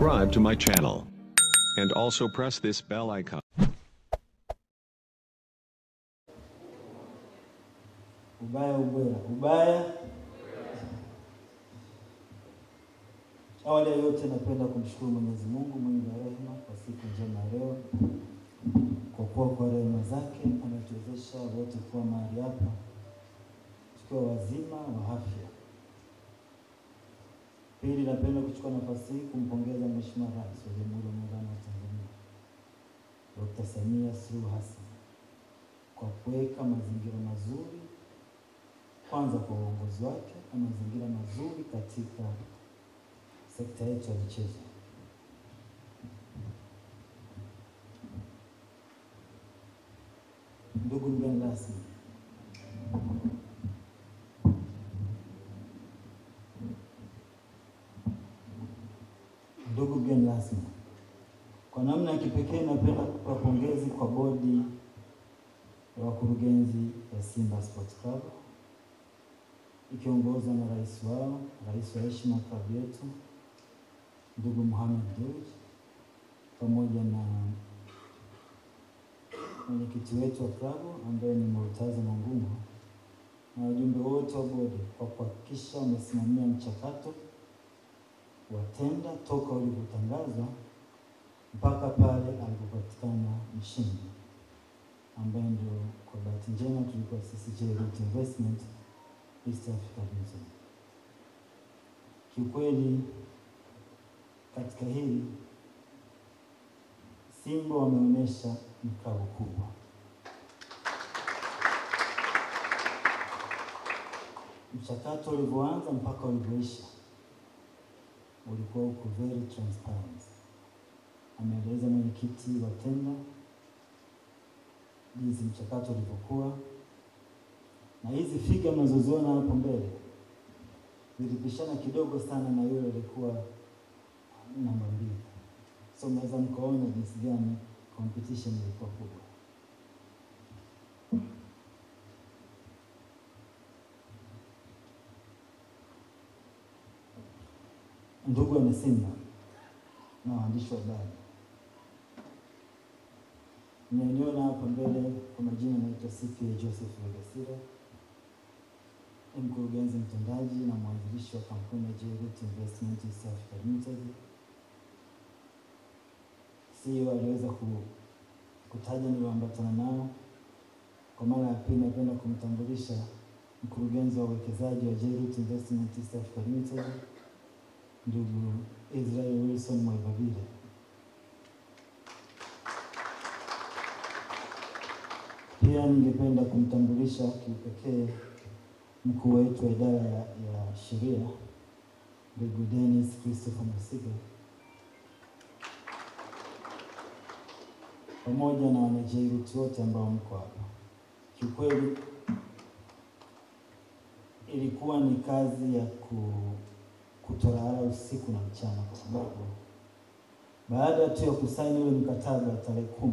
subscribe to my channel. And also press this bell icon. Ubaya. Awali ya yote napenda kumshukuru Mwenyezi Mungu mwingi wa rehema kwa siku njema leo. Kwa kuwa kwa rehema zake ametuwezesha wote kuwa mahali hapa tukiwa wazima wa afya. Pili, napenda kuchukua nafasi hii kumpongeza Mheshimiwa Rais wa Jamhuri ya Muungano wa Tanzania Dr. Samia Suluhu Hassan kwa kuweka mazingira mazuri, kwanza kwa uongozi wake na mazingira mazuri katika sekta yetu ya michezo. Ndugu mgeni rasmi, kwa namna ya kipekee napenda kutoa pongezi kwa bodi ya wakurugenzi ya Simba Sports Club ikiongozwa na rais wao, rais wa heshima wa klabu yetu ndugu Mohamed Dewji, pamoja na mwenyekiti wetu wa klabu ambaye ni Murtaza Mangungu, na wajumbe wote wa bodi kwa kuhakikisha wamesimamia mchakato wa tenda toka ulipotangazwa mpaka pale alipopatikana mshindi, ambaye ndio kwa bahati njema tulikuwa sisi J-Root Investment East Africa Limited. Kiukweli katika hili Simba wameonyesha mkao kubwa. Mchakato ulivyoanza mpaka ulivyoisha ulikuwa uko very transparent. Ameeleza mwenyekiti wa tenda jinsi mchakato ulivyokuwa, na hizi figa mnazoziona hapo mbele zilipishana kidogo sana na yule alikuwa namba 2. So mnaweza mkaona jinsi gani competition ilikuwa kubwa. Ndugu wa Simba na waandishi wa habari, mnaniona hapa mbele kwa majina, naitwa CPA Joseph Legasira, mkurugenzi mtendaji na mwanzilishi wa kampuni ya J-Root Investment East Africa Limited. CEO aliweza kutaja niliambatana nao. Kwa mara ya pili napenda kumtambulisha mkurugenzi wa uwekezaji wa J-Root Investment East Africa Limited, ndugu Israel Wilson Mwaivavile. Pia ningependa kumtambulisha kipekee mkuu wetu wa idara ya sheria, ndugu Dennis Christopher Musiga, pamoja na wana J-Root wote ambao mko hapa. Kiukweli ilikuwa ni kazi ya kutolala usiku na mchana, kwa sababu baada tu ya kusaini ule mkataba tarehe 10,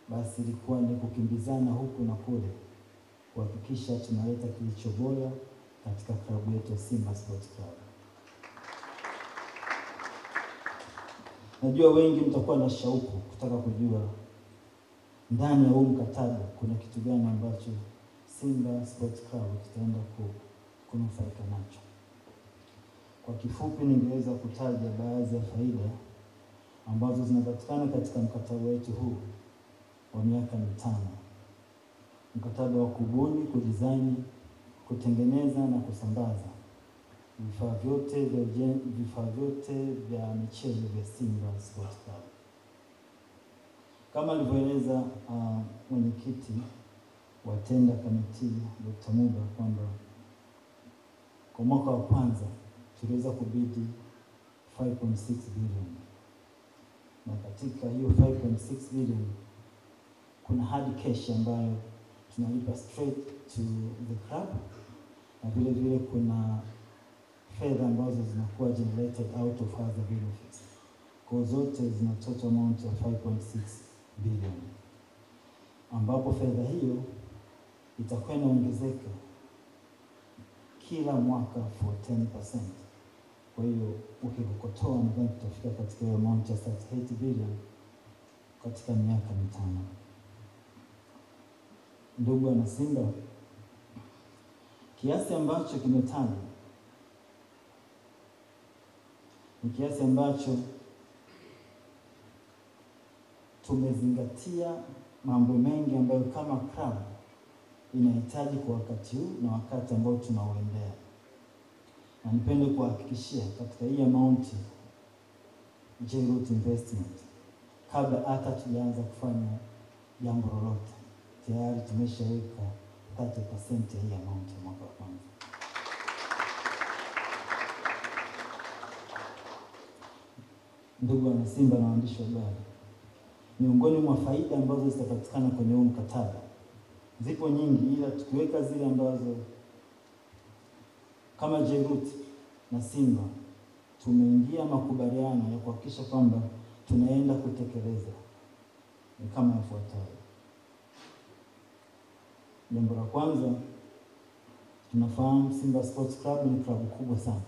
basi ilikuwa ni kukimbizana huku na kule kuhakikisha tunaleta kilicho bora katika klabu yetu ya Simba Sports Club. Najua wengi mtakuwa na shauku kutaka kujua ndani ya huu mkataba kuna kitu gani ambacho Simba Sports Club kitaenda kunufaika nacho. Kwa kifupi, ningeweza kutaja baadhi ya faida ambazo zinapatikana katika mkataba wetu huu wa miaka 5. Mkataba wa kubuni, kudesign, kutengeneza na kusambaza vifaa vyote vya michezo vya Simba Sports Club. Kama alivyoeleza mwenyekiti wa tenda committee Dr. Muba kwamba kwa mwaka wa kwanza tuliweza kubidi 5.6 billion, na katika hiyo 5.6 billion kuna hard cash ambayo tunalipa straight to the club, na vile vile kuna fedha ambazo zinakuwa generated out of other benefits. Kwa zote zina total amount ya 5.6 billion, ambapo fedha hiyo itakuwa inaongezeka kila mwaka for 10%. Kwa hiyo ukikokotoa nadhani tutafika katika hiyo amount ya 38 billion katika miaka 5. Ndugu wana Simba, kiasi ambacho kimetajwa ni kiasi ambacho tumezingatia mambo mengi ambayo kama club inahitaji kwa wakati huu na wakati ambao tunauendea. Na nipende kuhakikishia katika hii amount J-Root Investment, kabla hata tujaanza kufanya jambo lolote, tayari tumeshaweka 30% ya hii amount ya mwaka wa kwanza. Ndugu wana Simba na waandishi wa habari, miongoni mwa faida ambazo zitapatikana kwenye huu mkataba zipo nyingi, ila tukiweka zile ambazo kama J-Root na Simba tumeingia makubaliano ya kuhakikisha kwamba tunaenda kutekeleza ni kama yafuatayo. Jambo la kwanza, tunafahamu Simba Sports Club ni klabu kubwa sana,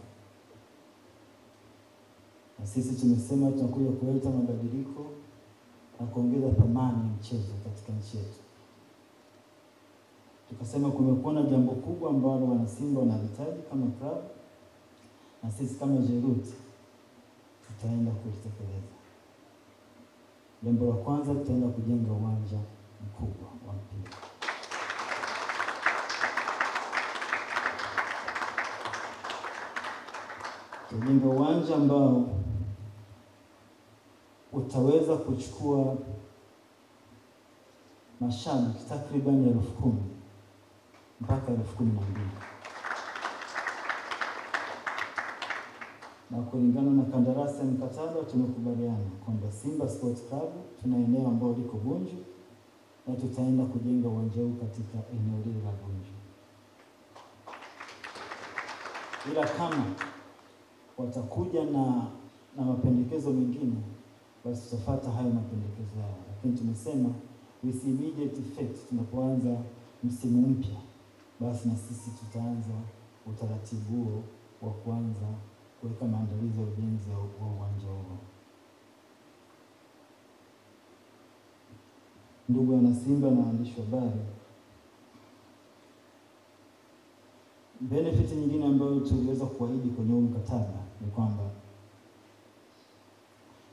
na sisi tumesema tunakuja kuleta mabadiliko na kuongeza thamani ya mchezo katika nchi yetu. Tukasema kumekuwa na jambo kubwa ambalo wana Simba wanahitaji kama club, na sisi kama J-Root tutaenda kulitekeleza. Jambo la kwanza, tutaenda kujenga uwanja mkubwa wa mpira. Tutajenga uwanja ambao utaweza kuchukua mashabiki takriban 10,000 mpaka 12,000. Na kulingana na kandarasi ya mkataba tumekubaliana kwamba Simba Sports Club tuna eneo ambalo liko Bunju na tutaenda kujenga uwanja huu katika eneo lile la Bunju. Ila kama watakuja na mapendekezo mengine, basi tutafuata hayo mapendekezo yao. Lakini tumesema with immediate effect, tunapoanza msimu mpya, basi na sisi tutaanza utaratibu huo wa kuanza kuweka maandalizi ya ujenzi wa uwanja huo. Ndugu wana Simba na waandishi wa habari, benefit nyingine ambayo tuliweza kuahidi kwenye huu mkataba ni kwamba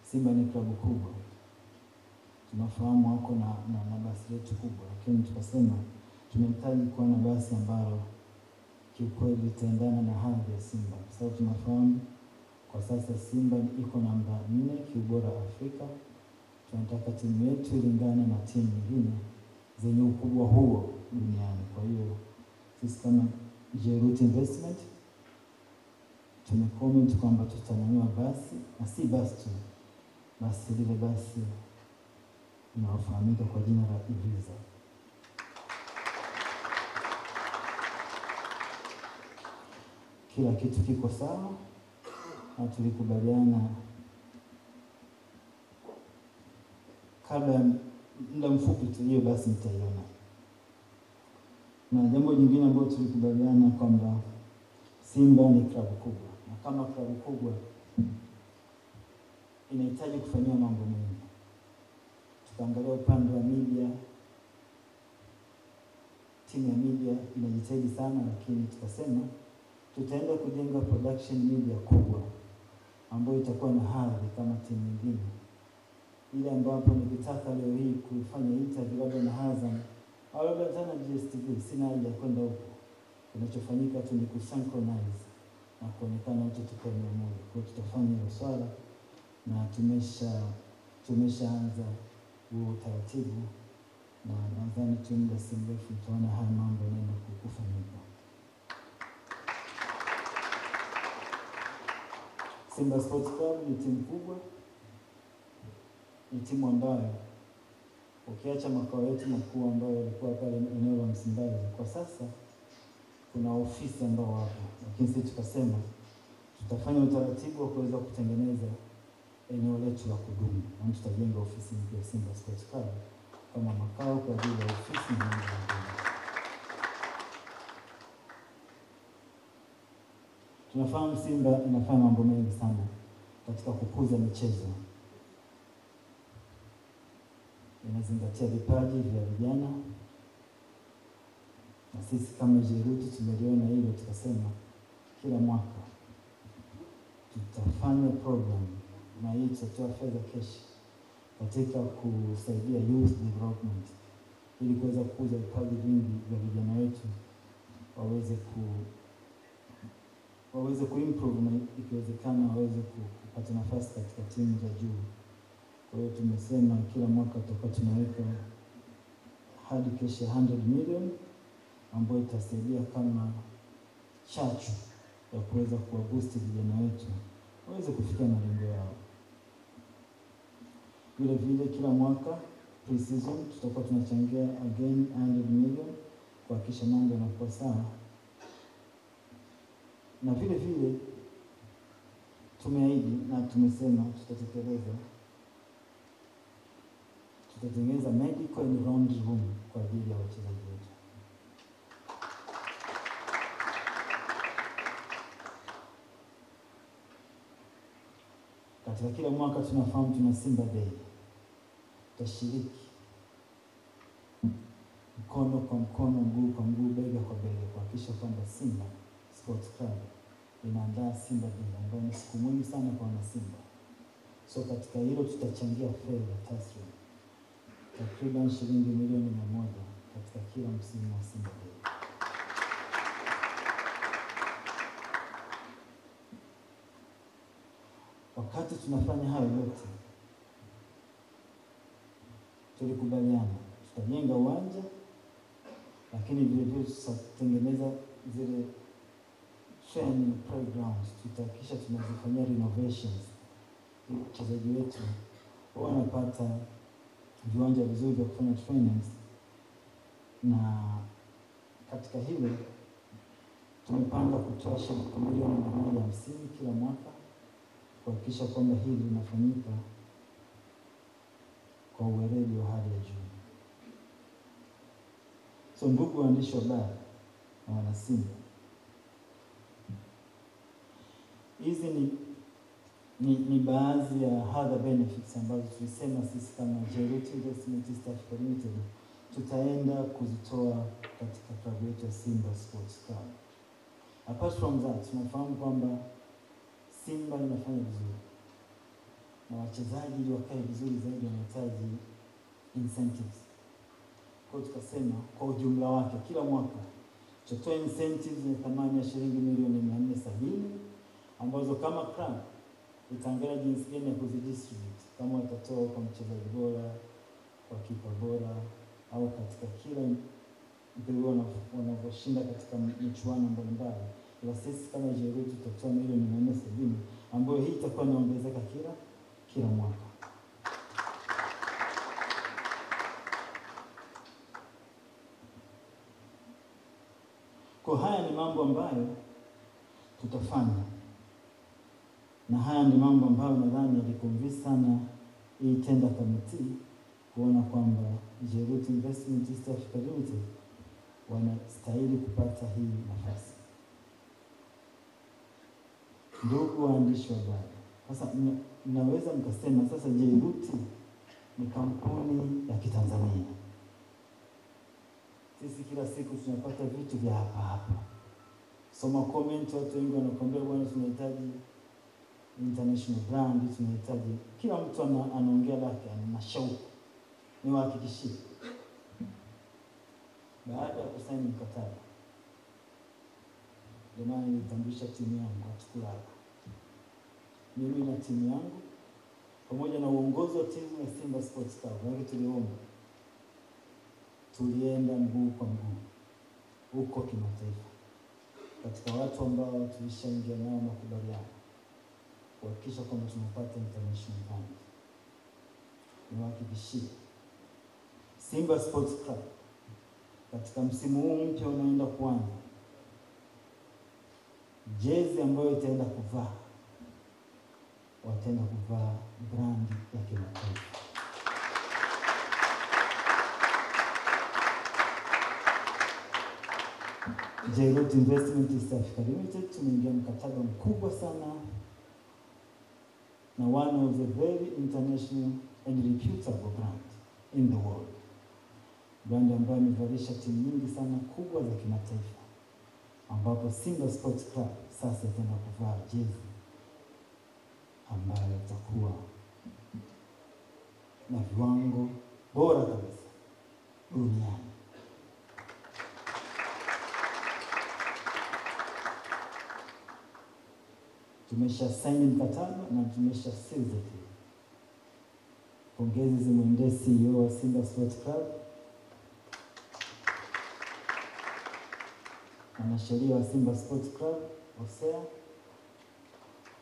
Simba ni klabu kubwa, tunafahamu wako na basi letu kubwa, lakini tukasema tunahitaji kuwa na basi ambalo kiukweli litaendana na hadhi ya Simba. Kwa sababu tunafahamu kwa sasa Simba iko namba 4 kiubora Afrika. Tunataka timu yetu ilingane na timu nyingine zenye ukubwa huo duniani. Kwa hiyo sisi kama J-Root Investment tumecomment kwamba tutanunua basi, na si basi tu, basi lile basi linalofahamika kwa jina la Ibiza. Kila kitu kiko sawa na tulikubaliana kabla muda mfupi tu hiyo basi mtaiona. Na jambo jingine ambalo tulikubaliana kwamba Simba ni klabu kubwa, na kama klabu kubwa inahitaji kufanyia mambo mengi. Tukaangalia upande wa media, timu ya media inajitahidi sana, lakini tukasema tutaenda kujenga production media kubwa ambayo itakuwa na hadhi kama timu nyingine. Ile ambapo nikitaka leo hii kufanya interview labda na Azam au labda tena DStv, sina haja ya kwenda huko. Kinachofanyika tu ni kusynchronize na kuonekana wote tuko eneo moja. Kwa hiyo tutafanya hiyo swala na tumeshaanza huo utaratibu, na nadhani tu muda si mrefu tutaona haya mambo yanaenda kufanyika. Simba Sports Club ni timu kubwa, ni timu ambayo ukiacha makao yetu makuu ambayo yalikuwa pale eneo la Msimbazi, kwa sasa kuna ofisi ambao wapo, lakini sisi tukasema tutafanya utaratibu wa kuweza kutengeneza eneo letu la kudumu, na tutajenga ofisi mpya ya Simba Sports Club kama makao kwa ajili ya ofisi nyingine. Tunafahamu Simba inafanya mambo mengi sana katika kukuza michezo. Inazingatia vipaji vya vijana, na sisi kama Jeruti tumeliona hilo, tukasema kila mwaka tutafanya program na hii tutatoa fedha kesh katika kusaidia youth development ili kuweza kukuza vipaji vingi vya vijana wetu waweze kuimprove na ikiwezekana waweze kupata nafasi katika timu za juu. Kwa hiyo tumesema kila mwaka tutakuwa tunaweka hadi kesh 100 million ambayo itasaidia kama chachu ya kuweza kuwaboost vijana wetu waweze kufikia malengo yao. Vile vile kila mwaka pre-season tutakuwa tunachangia again 100 million kuhakikisha mambo yanakuwa sawa. Na vile vile tumeahidi na tumesema tutatekeleza, tutatengeneza medical and laundry room kwa ajili ya wachezaji wetu. Katika kila mwaka tunafahamu tuna Simba Day. Tutashiriki mkono kwa mkono, mguu kwa mguu, bega kwa bega kuhakikisha kwamba Simba Sports Club inaandaa Simba Day ambayo ni siku muhimu sana kwa wana Simba. So katika hilo tutachangia fedha taslimu takriban shilingi milioni 100 katika kila msimu wa Simba Day. Wakati tunafanya hayo yote, tulikubaliana tutajenga uwanja, lakini vile vile tutatengeneza zile training playgrounds, tutahakikisha tunazifanyia renovations. Wachezaji wetu wanapata viwanja vizuri vya kufanya trainings, na katika hilo tumepanga kutoa shilingi milioni 150 kila mwaka kuhakikisha kwamba hili linafanyika kwa uweledi wa hali ya juu. So ndugu waandishi wa habari na wana Simba, hizi ni baadhi ya other benefits ambazo tulisema sisi kama Jeruti Investment East Africa Limited tutaenda kuzitoa katika klabu yetu ya Simba Sports Club. Apart from that, tunafahamu kwamba Simba inafanya vizuri na wachezaji ili wakae vizuri zaidi wanahitaji incentives. Kwa hiyo tukasema kwa ujumla wake kila mwaka tutatoa incentives ya thamani ya shilingi milioni 470 ambazo kama club itaangalia jinsi gani ya kuzidistribute, kama watatoa kwa mchezaji bora, kwa kipa bora, au katika kila mchezo wanavyoshinda katika michuano mbalimbali. Ila sisi kama Jeruti tutatoa milioni 470 ambayo hii itakuwa inaongezeka kila mwaka. Kwa haya ni mambo ambayo tutafanya, na haya ni mambo ambayo nadhani yalikonvince sana hii tender committee kuona kwamba Jeruti Investment East Africa Limited wanastahili kupata hii nafasi. Ndugu waandishi wa habari, sasa mnaweza mkasema sasa Jeruti ni kampuni ya Kitanzania. Sisi kila siku tunapata vitu vya hapa. Soma comment, watu wengi wanakuambia bwana tunahitaji international brand, tunahitaji, kila mtu anaongea lake, ana shauku. Niwahakikishie baada ya kusaini mkataba, ndio maana nilitambulisha timu yangu atukulala. Mimi na timu yangu pamoja na uongozi wa timu ya Simba Sports Club, wale tulienda mguu kwa mguu huko kimataifa katika watu ambao tulishaingia nao makubaliano kuhakikisha kwamba tunapata international brand. Niwahakikishie Simba Sports Club katika msimu huu mpya unaenda kuanza, jezi ambayo itaenda kuvaa, wataenda kuvaa brand ya kimataifa. Jairut Investment East Africa Limited tumeingia mkataba mkubwa sana na one of the very international and reputable brand in the world. Brand ambayo imevalisha timu nyingi sana kubwa za kimataifa, ambapo Simba Sports Club sasa itaenda kuvaa jezi ambayo itakuwa na viwango bora kabisa duniani. Tumesha sign mkataba na tumesha seal the deal. Pongezi zimwendee CEO wa Simba Sports Club, mwanasheria wa Simba Sports Club Hosea,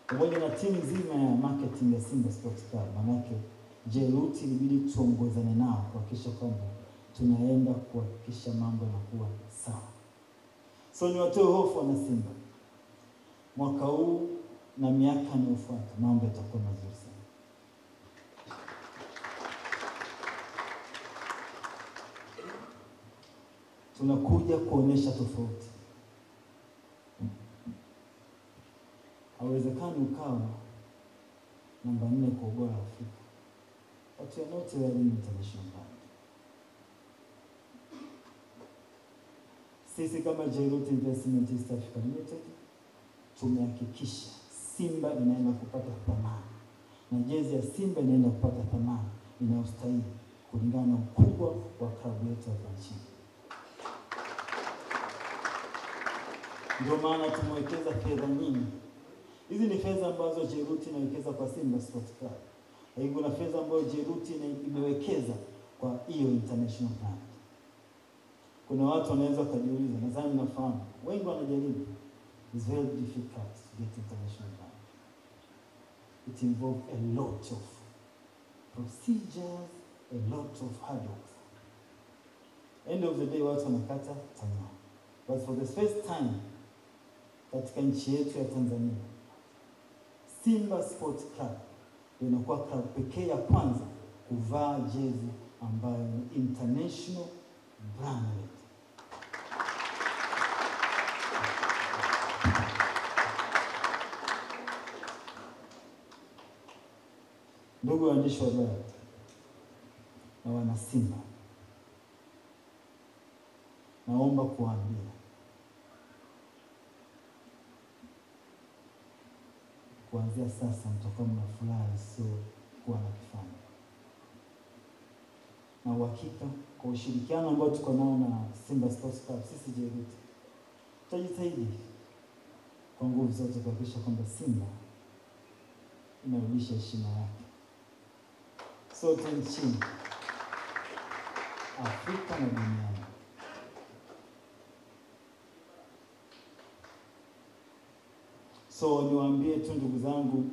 pamoja na timu nzima ya marketing ya Simba Sports Club. Manake Jairut ilibidi tuongozane nao kuhakikisha kwamba tunaenda kuhakikisha mambo yanakuwa sawa. So ni watoe hofu wana Simba, mwaka huu na miaka inayofuata mambo yatakuwa mazuri sana. Tunakuja kuonesha tofauti. Haiwezekani ukawa namba 4 kwa ubora Afrika, but you are not wearing international brand. Sisi kama Jairut Investment East Africa Limited tumehakikisha Simba inaenda kupata thamani, na jezi ya Simba inaenda kupata thamani inayostahili kulingana na ukubwa wa klabu yetu hapa nchini. Ndio maana tumewekeza fedha nyingi. Hizi ni fedha ambazo Jairut inawekeza kwa Simba Sports Club. Hivyo na fedha ambayo Jairut imewekeza kwa hiyo international brand. Kuna watu wanaweza kujiuliza, nadhani nafahamu, wengi wanajaribu. It's very difficult to get international brand. It involves a lot of procedures, a lot of hurdles. End of the day, watu wanakata tamaa. But for the first time katika nchi yetu ya Tanzania, Simba Sports Club inakuwa club pekee ya kwanza kuvaa jezi ambayo ni international branded. Ndugu waandishi wa habari na wana Simba, naomba kuambia kuanzia sasa mtakuwa mnafurahi sio kuwa na kifani. Na uhakika kwa ushirikiano ambao tuko nao na Simba Sports Club, sisi Jairut tutajitahidi kwa nguvu zote kuhakikisha kwamba Simba inarudisha heshima yake sote nchini, Afrika na duniani. So niwaambie tu ndugu zangu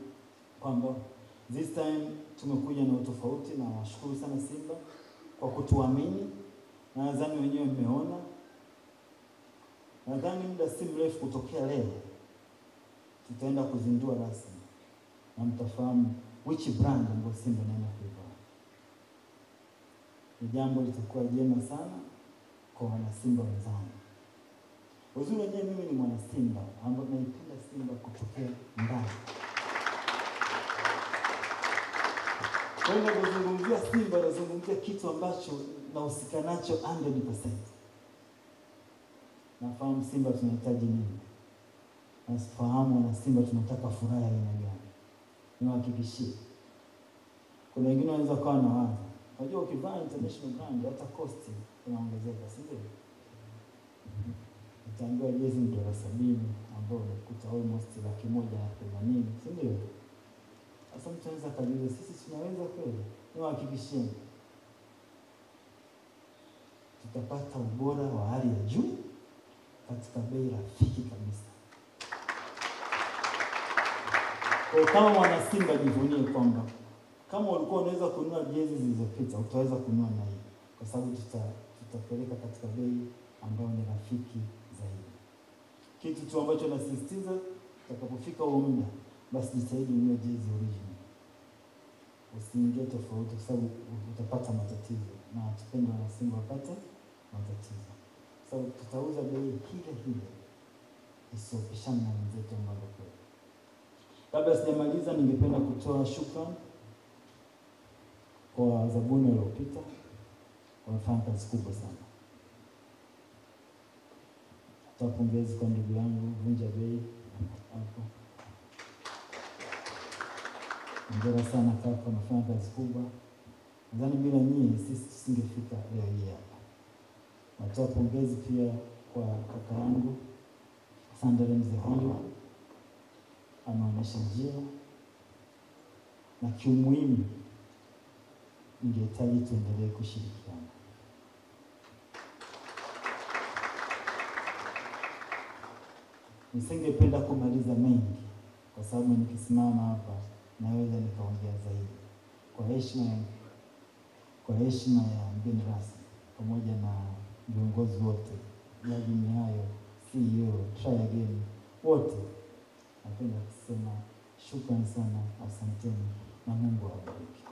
kwamba this time tumekuja na utofauti, na washukuru sana Simba kwa kutuamini, na nadhani wenyewe mmeona. Nadhani muda si mrefu kutokea leo tutaenda kuzindua rasmi na mtafahamu which brand ambayo Simba inaenda kuivaa. Ni jambo litakuwa jema sana kwa wana Simba wenzangu. Uzuri wenyewe mimi ni mwana Simba ambaye naipenda Simba kutokea ndani. Kwa hiyo nazungumzia Simba, nazungumzia kitu ambacho nahusika nacho 100%. Nafahamu Simba tunahitaji nini. Nafahamu na Simba tunataka furaha ya aina gani. Niwahakikishie. Kuna wengine wanaweza kuwa na wazo, unajua ukivaa international brand hata cost inaongezeka, si ndio? Utaambiwa jezi ni $70 ambao unakuta almost $180,000, si ndio? Sasa mtu anaweza kujiuliza, sisi tunaweza kweli? Niwahakikishie tutapata ubora wa hali ya juu katika bei rafiki kabisa. Kwa kama mwana Simba jivunie kwamba kama ulikuwa unaweza kununua jezi zilizopita, utaweza kununua na hii, kwa sababu tutapeleka katika bei ambayo ni rafiki zaidi. Kitu tu ambacho nasisitiza, utakapofika huo muda, basi jitahidi ununue jezi original. Usiingie tofauti, kwa sababu utapata matatizo, na tupende wana Simba wapate matatizo. So tutauza bei ile isiyopishana na wenzetu ambao kwa. Kabla sijamaliza, ningependa kutoa shukrani kwa zabuni waliopita, wamefanya kazi kubwa sana. Toa pongezi kwa ndugu yangu Vunja Bei hapo. Hongera sana kaka, unafanya kazi kubwa. Nadhani bila nyinyi sisi tusingefika leo hii hapa. Natoa pongezi pia kwa kaka yangu Sandra Mzee, anaonyesha njia, na kiumuhimu ningehitaji tuendelee kushirikiana. Nisingependa kumaliza mengi kwa sababu nikisimama hapa naweza nikaongea zaidi. Kwa heshima ya mgeni rasmi pamoja na viongozi wote, Jaji Mihayo, CEO, Try Again, wote, napenda kusema shukrani sana, asanteni na Mungu awabariki.